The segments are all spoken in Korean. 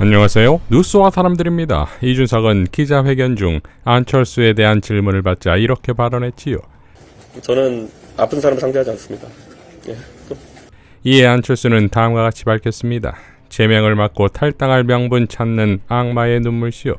안녕하세요. 뉴스와 사람들입니다. 이준석은 기자회견 중 안철수에 대한 질문을 받자 이렇게 발언했지요. 저는 아픈 사람을 상대하지 않습니다. 예. 이에 안철수는 다음과 같이 밝혔습니다. 제명을 맞고 탈당할 명분 찾는 악마의 눈물시오.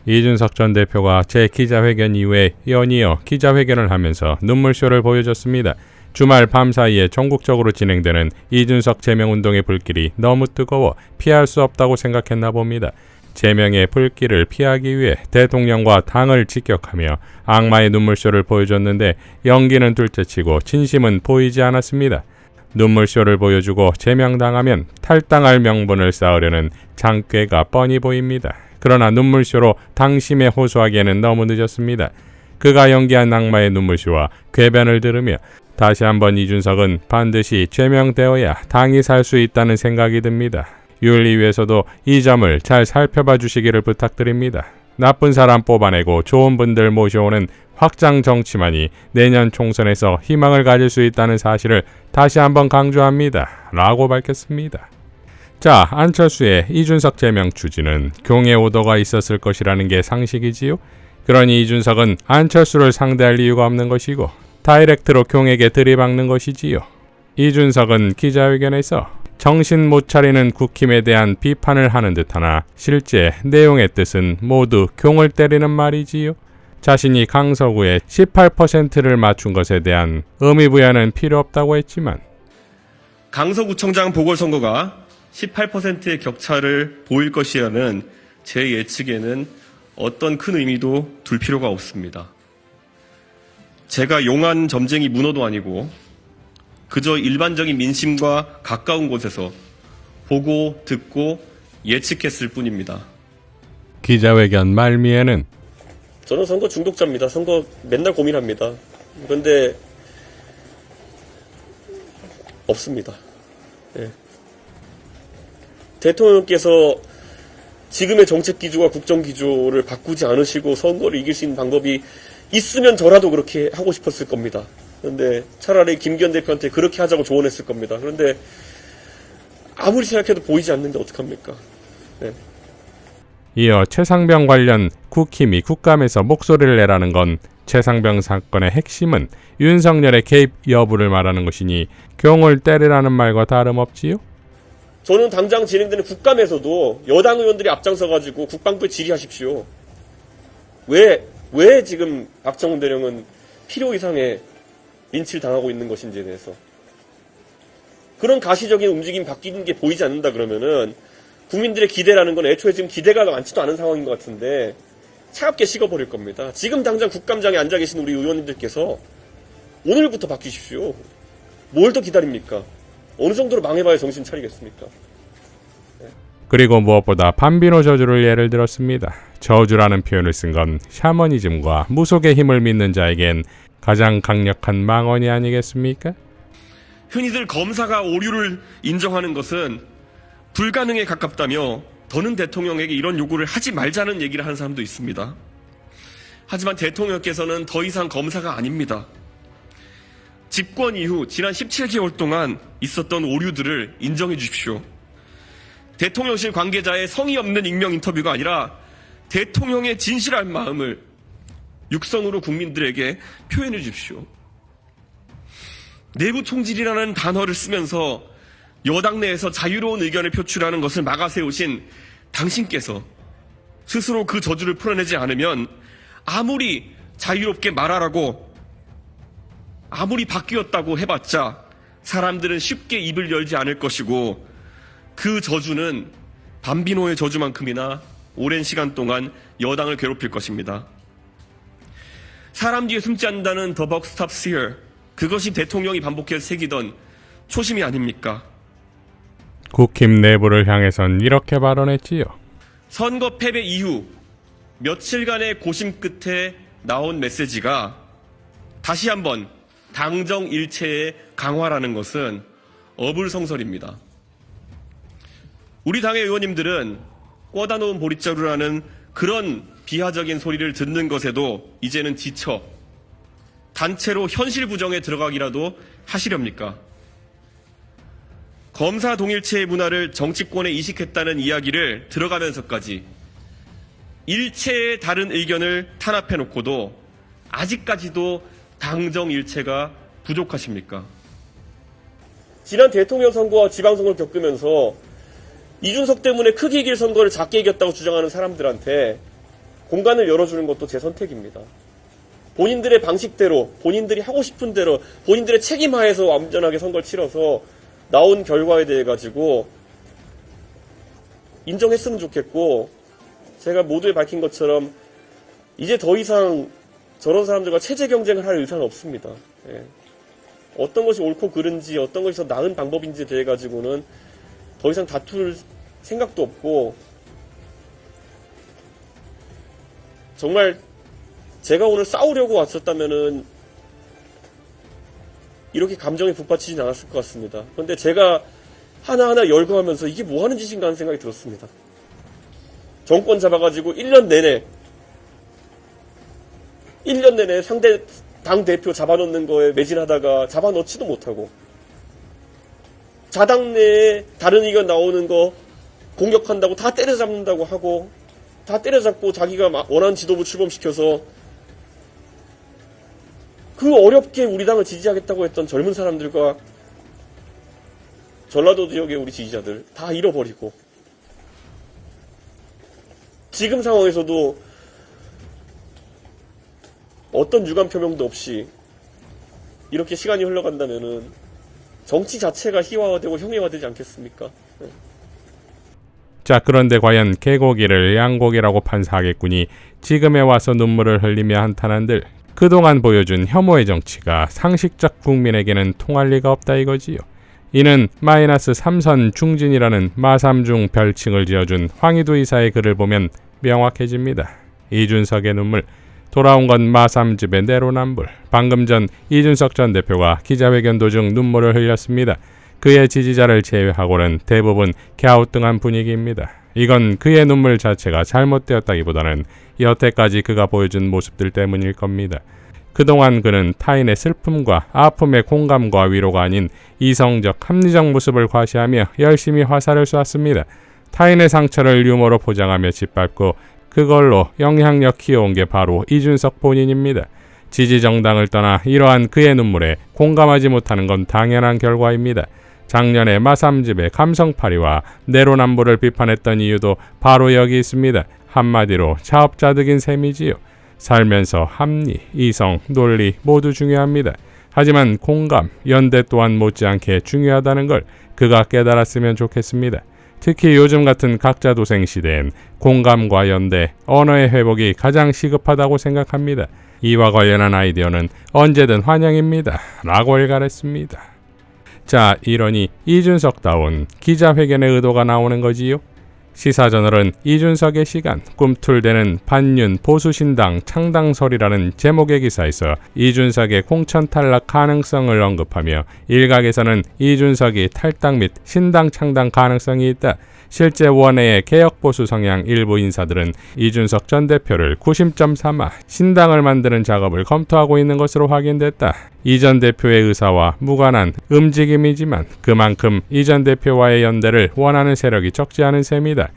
이준석 전 대표가 제 기자회견 이후에 연이어 기자회견을 하면서 눈물쇼를 보여줬습니다. 주말 밤사이에 전국적으로 진행되는 이준석 제명운동의 불길이 너무 뜨거워 피할 수 없다고 생각했나 봅니다. 제명의 불길을 피하기 위해 대통령과 당을 직격하며 악마의 눈물쇼를 보여줬는데 연기는 둘째치고 진심은 보이지 않았습니다. 눈물쇼를 보여주고 제명당하면 탈당할 명분을 쌓으려는 장꾀가 뻔히 보입니다. 그러나 눈물쇼로 당심에 호소하기에는 너무 늦었습니다. 그가 연기한 악마의 눈물쇼와 궤변을 들으며 다시 한번 이준석은 반드시 제명되어야 당이 살 수 있다는 생각이 듭니다. 윤리위에서도 이 점을 잘 살펴봐 주시기를 부탁드립니다. 나쁜 사람 뽑아내고 좋은 분들 모셔오는 확장 정치만이 내년 총선에서 희망을 가질 수 있다는 사실을 다시 한번 강조합니다. 라고 밝혔습니다. 자, 안철수의 이준석 제명 추진은 경의 오더가 있었을 것이라는 게 상식이지요. 그러니 이준석은 안철수를 상대할 이유가 없는 것이고 다이렉트로 경에게 들이박는 것이지요. 이준석은 기자회견에서 정신 못 차리는 국힘에 대한 비판을 하는 듯하나 실제 내용의 뜻은 모두 경을 때리는 말이지요. 자신이 강서구에 18%를 맞춘 것에 대한 의미 부여는 필요 없다고 했지만 강서구청장 보궐선거가 18%의 격차를 보일 것이라는 제 예측에는 어떤 큰 의미도 둘 필요가 없습니다. 제가 용한 점쟁이 문어도 아니고 그저 일반적인 민심과 가까운 곳에서 보고 듣고 예측했을 뿐입니다. 기자회견 말미에는 저는 선거 중독자입니다. 선거 맨날 고민합니다. 그런데 없습니다. 예. 대통령께서 지금의 정책 기조와 국정 기조를 바꾸지 않으시고 선거를 이길 수 있는 방법이 있으면 저라도 그렇게 하고 싶었을 겁니다. 그런데 차라리 김기현 대표한테 그렇게 하자고 조언했을 겁니다. 그런데 아무리 생각해도 보이지 않는데 어떡합니까? 네. 이어 최상병 관련 국힘이 국감에서 목소리를 내라는 건 최상병 사건의 핵심은 윤석열의 개입 여부를 말하는 것이니 경을 때리라는 말과 다름없지요? 저는 당장 진행되는 국감에서도 여당 의원들이 앞장서가지고 국방부에 질의하십시오. 왜 지금 박정훈 대령은 필요 이상의 린치를 당하고 있는 것인지에 대해서 그런 가시적인 움직임이 바뀌는 게 보이지 않는다 그러면은 국민들의 기대라는 건 애초에 지금 기대가 많지도 않은 상황인 것 같은데 차갑게 식어버릴 겁니다. 지금 당장 국감장에 앉아 계신 우리 의원님들께서 오늘부터 바뀌십시오. 뭘 더 기다립니까? 어느 정도로 망해봐야 정신 차리겠습니까? 그리고 무엇보다 밤비노 저주를 예를 들었습니다. 저주라는 표현을 쓴 건 샤머니즘과 무속의 힘을 믿는 자에겐 가장 강력한 망언이 아니겠습니까? 흔히들 검사가 오류를 인정하는 것은 불가능에 가깝다며 더는 대통령에게 이런 요구를 하지 말자는 얘기를 하는 사람도 있습니다. 하지만 대통령께서는 더 이상 검사가 아닙니다. 집권 이후 지난 17개월 동안 있었던 오류들을 인정해 주십시오. 대통령실 관계자의 성의 없는 익명 인터뷰가 아니라 대통령의 진실한 마음을 육성으로 국민들에게 표현해 주십시오. 내부 총질이라는 단어를 쓰면서 여당 내에서 자유로운 의견을 표출하는 것을 막아세우신 당신께서 스스로 그 저주를 풀어내지 않으면 아무리 자유롭게 말하라고 아무리 바뀌었다고 해봤자 사람들은 쉽게 입을 열지 않을 것이고 그 저주는 밤비노의 저주만큼이나 오랜 시간 동안 여당을 괴롭힐 것입니다. 사람 뒤에 숨지 않는다는 The buck stops here. 그것이 대통령이 반복해서 새기던 초심이 아닙니까? 국힘 내부를 향해선 이렇게 발언했지요. 선거 패배 이후 며칠간의 고심 끝에 나온 메시지가 다시 한번 당정 일체의 강화라는 것은 어불성설입니다. 우리 당의 의원님들은 꿔다 놓은 보릿자루라는 그런 비하적인 소리를 듣는 것에도 이제는 지쳐 단체로 현실 부정에 들어가기라도 하시렵니까? 검사 동일체의 문화를 정치권에 이식했다는 이야기를 들어가면서까지 일체의 다른 의견을 탄압해놓고도 아직까지도 당정일체가 부족하십니까? 지난 대통령 선거와 지방선거를 겪으면서 이준석 때문에 크게 이길 선거를 작게 이겼다고 주장하는 사람들한테 공간을 열어주는 것도 제 선택입니다. 본인들의 방식대로, 본인들이 하고 싶은 대로, 본인들의 책임하에서 완전하게 선거를 치러서 나온 결과에 대해 가지고 인정했으면 좋겠고, 제가 모두에 밝힌 것처럼 이제 더 이상 저런 사람들과 체제 경쟁을 할 의사는 없습니다. 예. 어떤 것이 옳고 그른지, 어떤 것이 더 나은 방법인지에 대해 가지고는 더 이상 다툴 생각도 없고, 정말 제가 오늘 싸우려고 왔었다면은 이렇게 감정에 북받치진 않았을 것 같습니다. 그런데 제가 하나하나 열거하면서 이게 뭐 하는 짓인가 하는 생각이 들었습니다. 정권 잡아가지고 1년 내내 상대 당 대표 잡아놓는 거에 매진하다가 잡아놓지도 못하고, 자당 내에 다른 의견 나오는 거 공격한다고 다 때려잡는다고 하고, 다 때려잡고 자기가 원하는 지도부 출범시켜서 그 어렵게 우리 당을 지지하겠다고 했던 젊은 사람들과 전라도 지역의 우리 지지자들 다 잃어버리고, 지금 상황에서도 어떤 유감 표명도 없이 이렇게 시간이 흘러간다면은 정치 자체가 희화화되고 형해화되지 않겠습니까? 네. 자, 그런데 과연 개고기를 양고기라고 판 사기꾼이 지금에 와서 눈물을 흘리며 한탄한들 그동안 보여준 혐오의 정치가 상식적 국민에게는 통할 리가 없다 이거지요. 이는 -3선 중진이라는 마삼중 별칭을 지어준 황희두 이사의 글을 보면 명확해집니다. 이준석의 눈물, 돌아온 건 마삼집의 내로남불. 방금 전 이준석 전 대표가 기자회견 도중 눈물을 흘렸습니다. 그의 지지자를 제외하고는 대부분 갸우뚱한 분위기입니다. 이건 그의 눈물 자체가 잘못되었다기보다는 여태까지 그가 보여준 모습들 때문일 겁니다. 그동안 그는 타인의 슬픔과 아픔의 공감과 위로가 아닌 이성적, 합리적 모습을 과시하며 열심히 화살을 쏘았습니다. 타인의 상처를 유머로 포장하며 짓밟고 그걸로 영향력 키워온 게 바로 이준석 본인입니다. 지지정당을 떠나 이러한 그의 눈물에 공감하지 못하는 건 당연한 결과입니다. 작년에 마삼집의 감성파리와 내로남불을 비판했던 이유도 바로 여기 있습니다. 한마디로 자업자득인 셈이지요. 살면서 합리, 이성, 논리 모두 중요합니다. 하지만 공감, 연대 또한 못지않게 중요하다는 걸 그가 깨달았으면 좋겠습니다. 특히 요즘 같은 각자도생 시대엔 공감과 연대, 언어의 회복이 가장 시급하다고 생각합니다. 이와 관련한 아이디어는 언제든 환영입니다. 라고 일갈했습니다. 자, 이러니 이준석다운 기자회견의 의도가 나오는 거지요. 시사저널은 이준석의 시간, 꿈틀대는 반윤 보수신당 창당설이라는 제목의 기사에서 이준석의 공천 탈락 가능성을 언급하며 일각에서는 이준석이 탈당 및 신당 창당 가능성이 있다. 실제 원외의 개혁보수 성향 일부 인사들은 이준석 전 대표를 구심점 삼아 신당을 만드는 작업을 검토하고 있는 것으로 확인됐다. 이 전 대표의 의사와 무관한 움직임이지만 그만큼 이 전 대표와의 연대를 원하는 세력이 적지 않은 셈이다.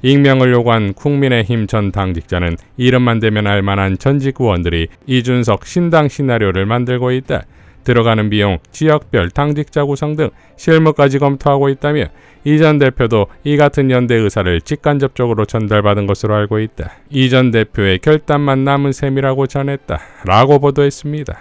익명을 요구한 국민의힘 전 당직자는 이름만 대면 알만한 전직 의원들이 이준석 신당 시나리오를 만들고 있다. 들어가는 비용, 지역별 당직자 구성 등 실무까지 검토하고 있다며 이 전 대표도 이 같은 연대 의사를 직간접적으로 전달받은 것으로 알고 있다. 이 전 대표의 결단만 남은 셈이라고 전했다. 라고 보도했습니다.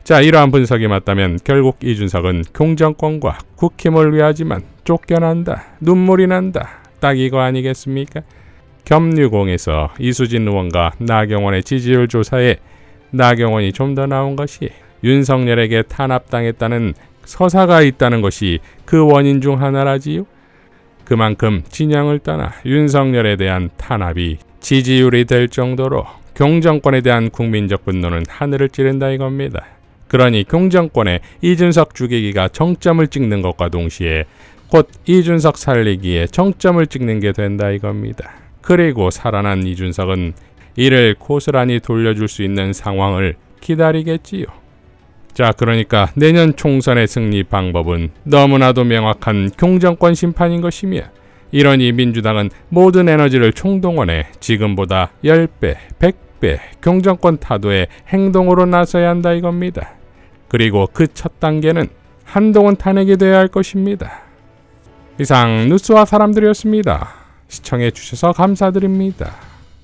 자, 이러한 분석이 맞다면 결국 이준석은 공정권과 국힘을 위하지만 쫓겨난다. 눈물이 난다. 딱 이거 아니겠습니까? 겸유공에서 이수진 의원과 나경원의 지지율 조사에 나경원이 좀 더 나온 것이 윤석열에게 탄압당했다는 서사가 있다는 것이 그 원인 중 하나라지요. 그만큼 진영을 떠나 윤석열에 대한 탄압이 지지율이 될 정도로 경정권에 대한 국민적 분노는 하늘을 찌른다 이겁니다. 그러니 경정권에 이준석 죽이기가 정점을 찍는 것과 동시에 곧 이준석 살리기에 정점을 찍는 게 된다 이겁니다. 그리고 살아난 이준석은 이를 고스란히 돌려줄 수 있는 상황을 기다리겠지요. 자, 그러니까 내년 총선의 승리 방법은 너무나도 명확한 공정권 심판인 것이며, 이러니 민주당은 모든 에너지를 총동원해 지금보다 10배, 100배 공정권 타도의 행동으로 나서야 한다 이겁니다. 그리고 그 첫 단계는 한동훈 탄핵이 되어야 할 것입니다. 이상 뉴스와 사람들이었습니다. 시청해 주셔서 감사드립니다.